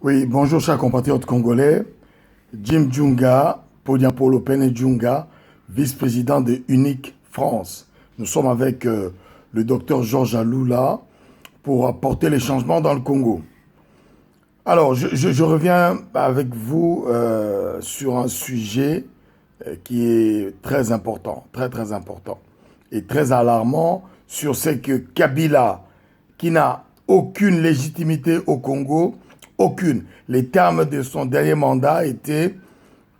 Oui, bonjour chers compatriotes congolais. Jim Djunga, Podiapolo Pene Djunga, vice-président de Unique France. Nous sommes avec le docteur Georges Aloula pour apporter les changements dans le Congo. Alors, je reviens avec vous sur un sujet qui est très important, très important, et très alarmant sur ce que Kabila, qui n'a aucune légitimité au Congo, aucune. Les termes de son dernier mandat étaient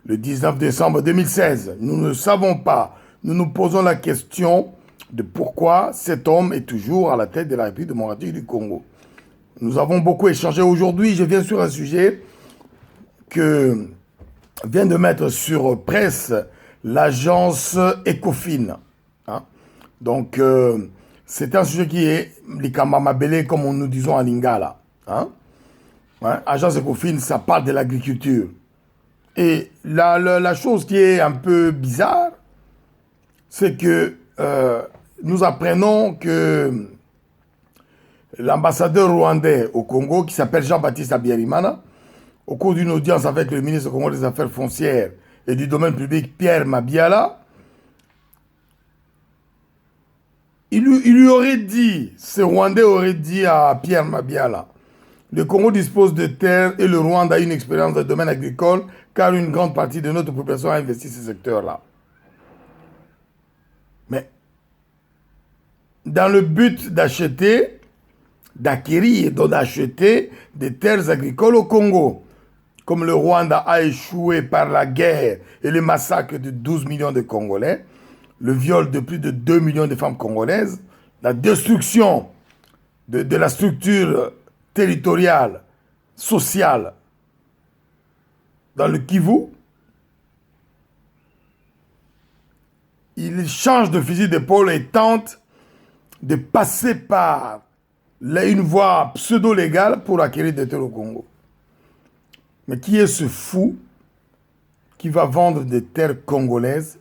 le 19 décembre 2016. Nous ne savons pas. Nous nous posons la question de pourquoi cet homme est toujours à la tête de la République démocratique du Congo. Nous avons beaucoup échangé aujourd'hui. Je viens sur un sujet que vient de mettre sur presse l'agence Ecofin. Hein? Donc, c'est un sujet qui est l'Ikamamabele, comme nous disons en Lingala. Hein? Ouais, agence Ecofin, ça parle de l'agriculture. Et la chose qui est un peu bizarre, c'est que nous apprenons que l'ambassadeur rwandais au Congo, qui s'appelle Jean-Baptiste Habyarimana, au cours d'une audience avec le ministre congolais des Affaires foncières et du domaine public, Pierre Mabiala, il lui aurait dit, ce Rwandais aurait dit à Pierre Mabiala, le Congo dispose de terres et le Rwanda a une expérience dans le domaine agricole car une grande partie de notre population a investi ce secteur-là. Mais dans le but d'acheter, d'acquérir et d'acheter des terres agricoles au Congo, comme le Rwanda a échoué par la guerre et le massacre de 12 millions de Congolais, le viol de plus de 2 millions de femmes congolaises, la destruction de la structure territoriale, sociale, dans le Kivu, il change de fusil d'épaule et tente de passer par une voie pseudo-légale pour acquérir des terres au Congo. Mais qui est ce fou qui va vendre des terres congolaises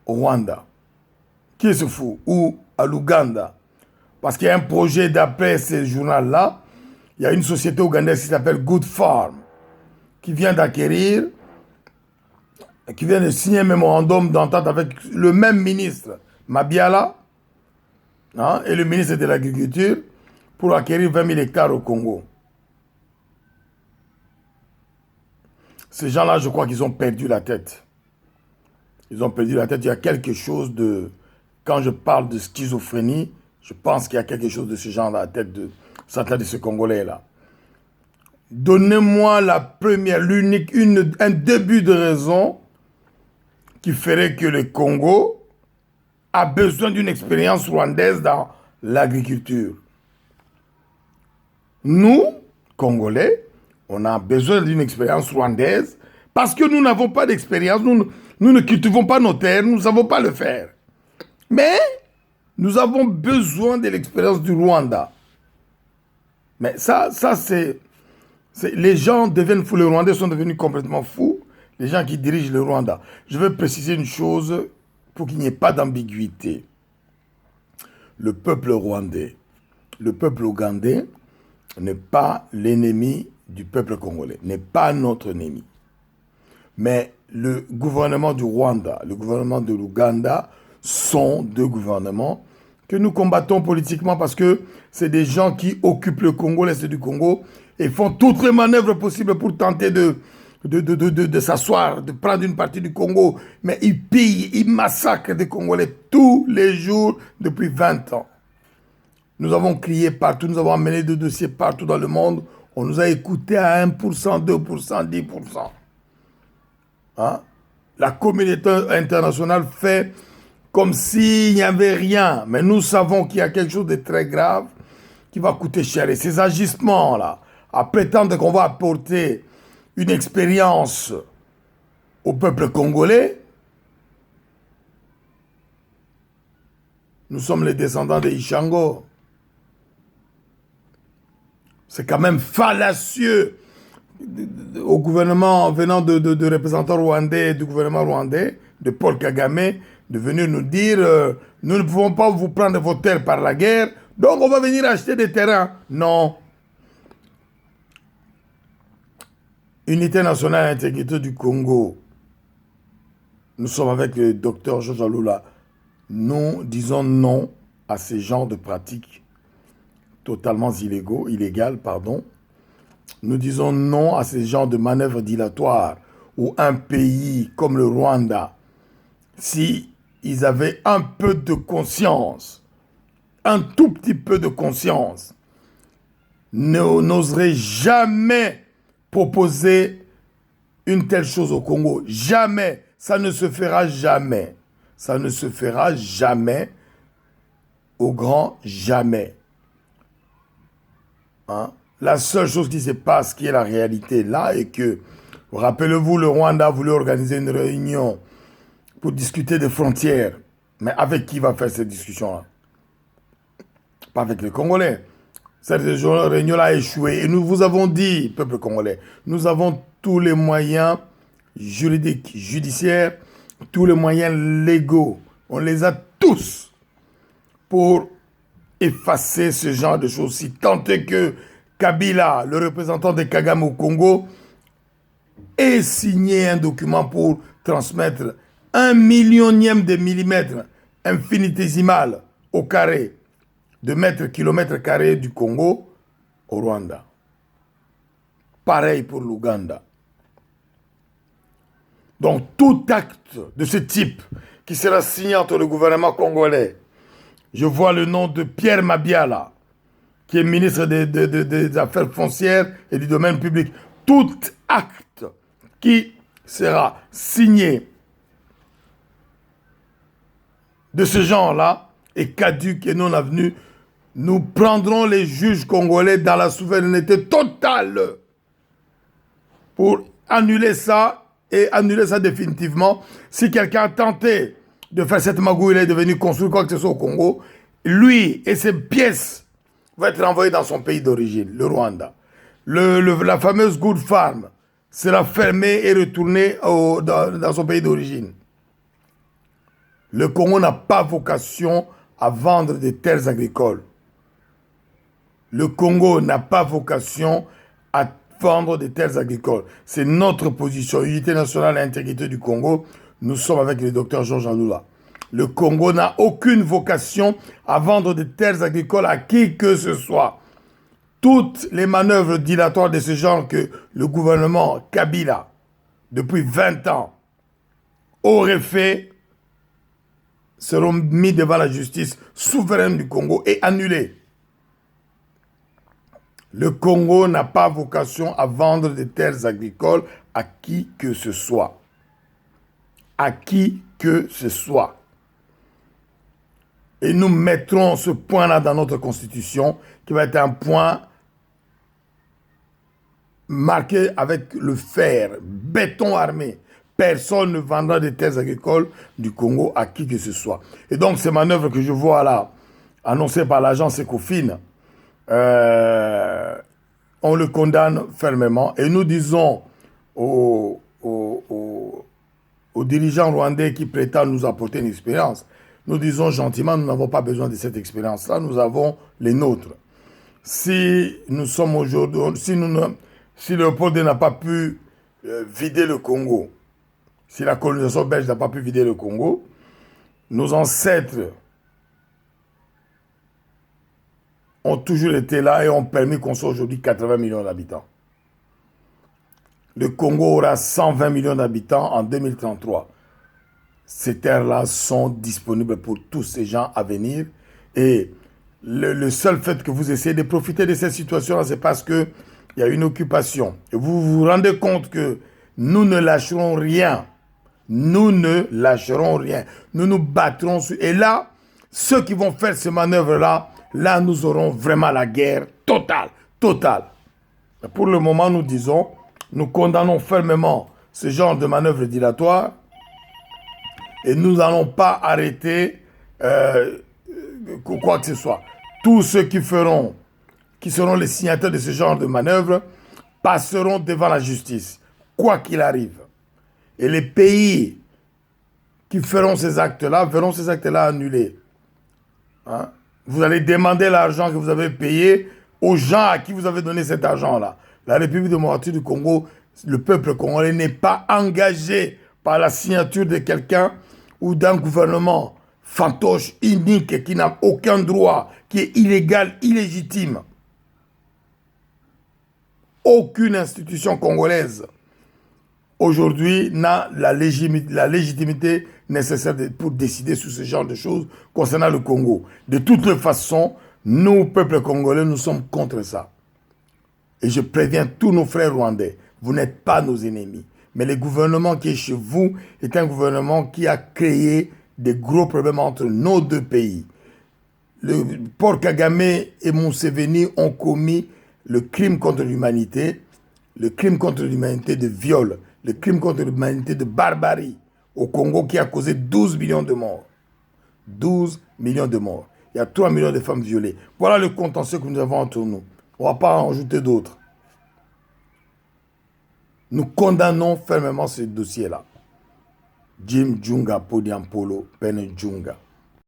au Rwanda? Qui est ce fou? Ou à l'Ouganda? Parce qu'il y a un projet d'après ce journal-là, il y a une société ougandaise qui s'appelle Good Farm, qui vient d'acquérir, qui vient de signer un mémorandum d'entente avec le même ministre, Mabiala, hein, et le ministre de l'Agriculture, pour acquérir 20 000 hectares au Congo. Ces gens-là, je crois qu'ils ont perdu la tête. Ils ont perdu la tête. Il y a quelque chose de... Quand je parle de schizophrénie, je pense qu'il y a quelque chose de ce genre dans la tête de ce Congolais-là. Donnez-moi la première, l'unique, un début de raison qui ferait que le Congo a besoin d'une expérience rwandaise dans l'agriculture. Nous, Congolais, on a besoin d'une expérience rwandaise parce que nous n'avons pas d'expérience, nous ne cultivons pas nos terres, nous ne savons pas le faire. Mais nous avons besoin de l'expérience du Rwanda. Mais ça c'est... Les gens deviennent fous, les Rwandais sont devenus complètement fous, les gens qui dirigent le Rwanda. Je veux préciser une chose pour qu'il n'y ait pas d'ambiguïté. Le peuple rwandais, le peuple ougandais n'est pas l'ennemi du peuple congolais, n'est pas notre ennemi. Mais le gouvernement du Rwanda, le gouvernement de l'Ouganda sont deux gouvernements que nous combattons politiquement parce que c'est des gens qui occupent le Congo, l'Est du Congo, et font toutes les manœuvres possibles pour tenter de s'asseoir, de prendre une partie du Congo. Mais ils pillent, ils massacrent des Congolais tous les jours depuis 20 ans. Nous avons crié partout, nous avons amené des dossiers partout dans le monde. On nous a écoutés à 1%, 2%, 10%. Hein? La communauté internationale fait comme s'il n'y avait rien. Mais nous savons qu'il y a quelque chose de très grave qui va coûter cher. Et ces agissements-là, à prétendre qu'on va apporter une expérience au peuple congolais, nous sommes les descendants des Ishango. C'est quand même fallacieux au gouvernement venant de représentants rwandais, du gouvernement rwandais, de Paul Kagame, de venir nous dire nous ne pouvons pas vous prendre vos terres par la guerre, donc on va venir acheter des terrains. Non. Unité nationale et intégrité du Congo, nous sommes avec le docteur Georges Alula. Nous disons non à ces genres de pratiques totalement illégales. Nous disons non à ces genres de manœuvres dilatoires où un pays comme le Rwanda, si ils avaient un peu de conscience, un tout petit peu de conscience, n'oserait jamais proposer une telle chose au Congo. Jamais. Ça ne se fera jamais. Ça ne se fera jamais. Au grand jamais. Hein? La seule chose qui se passe, qui est la réalité là, est que, rappelez-vous, le Rwanda a voulu organiser une réunion pour discuter des frontières. Mais avec qui va faire cette discussion-là? Pas avec les Congolais. Cette réunion-là a échoué. Et nous vous avons dit, peuple congolais, nous avons tous les moyens juridiques, judiciaires, tous les moyens légaux. On les a tous pour effacer ce genre de choses. Si tant est que Kabila, le représentant de Kagame au Congo, ait signé un document pour transmettre 1 millionième de millimètre infinitésimal au carré de mètres kilomètres carrés du Congo au Rwanda. Pareil pour l'Ouganda. Donc tout acte de ce type qui sera signé entre le gouvernement congolais, je vois le nom de Pierre Mabiala, qui est ministre des Affaires foncières et du domaine public. Tout acte qui sera signé de ce genre-là est caduque et non avenu. Nous prendrons les juges congolais dans la souveraineté totale pour annuler ça et annuler ça définitivement. Si quelqu'un a tenté de faire cette magouille, il est devenu construire quoi que ce soit au Congo, lui et ses pièces vont être renvoyés dans son pays d'origine, le Rwanda. La fameuse Good Farm sera fermée et retournée dans son pays d'origine. Le Congo n'a pas vocation à vendre des terres agricoles. Le Congo n'a pas vocation à vendre des terres agricoles. C'est notre position. Unité nationale et intégrité du Congo. Nous sommes avec le docteur Georges Alula. Le Congo n'a aucune vocation à vendre des terres agricoles à qui que ce soit. Toutes les manœuvres dilatoires de ce genre que le gouvernement Kabila, depuis 20 ans, aurait fait, seront mis devant la justice souveraine du Congo et annulées. Le Congo n'a pas vocation à vendre des terres agricoles à qui que ce soit. À qui que ce soit. Et nous mettrons ce point-là dans notre constitution, qui va être un point marqué avec le fer, béton armé. Personne ne vendra des terres agricoles du Congo à qui que ce soit. Et donc, ces manœuvres que je vois là, annoncées par l'agence Ecofin, on le condamne fermement. Et nous disons aux dirigeants rwandais qui prétendent nous apporter une expérience, nous disons gentiment, nous n'avons pas besoin de cette expérience-là, nous avons les nôtres. Si nous sommes aujourd'hui, si Léopold n'a pas pu vider le Congo, si la colonisation belge n'a pas pu vider le Congo, nos ancêtres ont toujours été là et ont permis qu'on soit aujourd'hui 80 millions d'habitants. Le Congo aura 120 millions d'habitants en 2033. Ces terres-là sont disponibles pour tous ces gens à venir. Et le seul fait que vous essayez de profiter de cette situation-là, c'est parce qu'il y a une occupation. Et vous vous rendez compte que nous ne lâcherons rien. Nous ne lâcherons rien. Nous nous battrons. Et là, ceux qui vont faire ces manœuvres-là, là, nous aurons vraiment la guerre totale. Totale. Pour le moment, nous disons, nous condamnons fermement ce genre de manœuvres dilatoires et nous n'allons pas arrêter quoi que ce soit. Tous ceux qui seront les signataires de ce genre de manœuvres passeront devant la justice, quoi qu'il arrive. Et les pays qui feront ces actes-là verront ces actes-là annulés. Hein? Vous allez demander l'argent que vous avez payé aux gens à qui vous avez donné cet argent-là. La République démocratique du Congo le peuple congolais n'est pas engagé par la signature de quelqu'un ou d'un gouvernement fantoche, unique, qui n'a aucun droit, qui est illégal, illégitime. Aucune institution congolaise aujourd'hui n'a la légitimité nécessaire pour décider sur ce genre de choses concernant le Congo. De toutes les façons, nous, peuple congolais, nous sommes contre ça. Et je préviens tous nos frères rwandais, vous n'êtes pas nos ennemis. Mais le gouvernement qui est chez vous est un gouvernement qui a créé des gros problèmes entre nos deux pays. Paul Kagame et Museveni ont commis le crime contre l'humanité, le crime contre l'humanité de viol, le crime contre l'humanité de barbarie au Congo qui a causé 12 millions de morts. 12 millions de morts. Il y a 3 millions de femmes violées. Voilà le contentieux que nous avons entre nous. On ne va pas en ajouter d'autres. Nous condamnons fermement ce dossier-là. Jim Djunga Podiampolo Pene Djunga.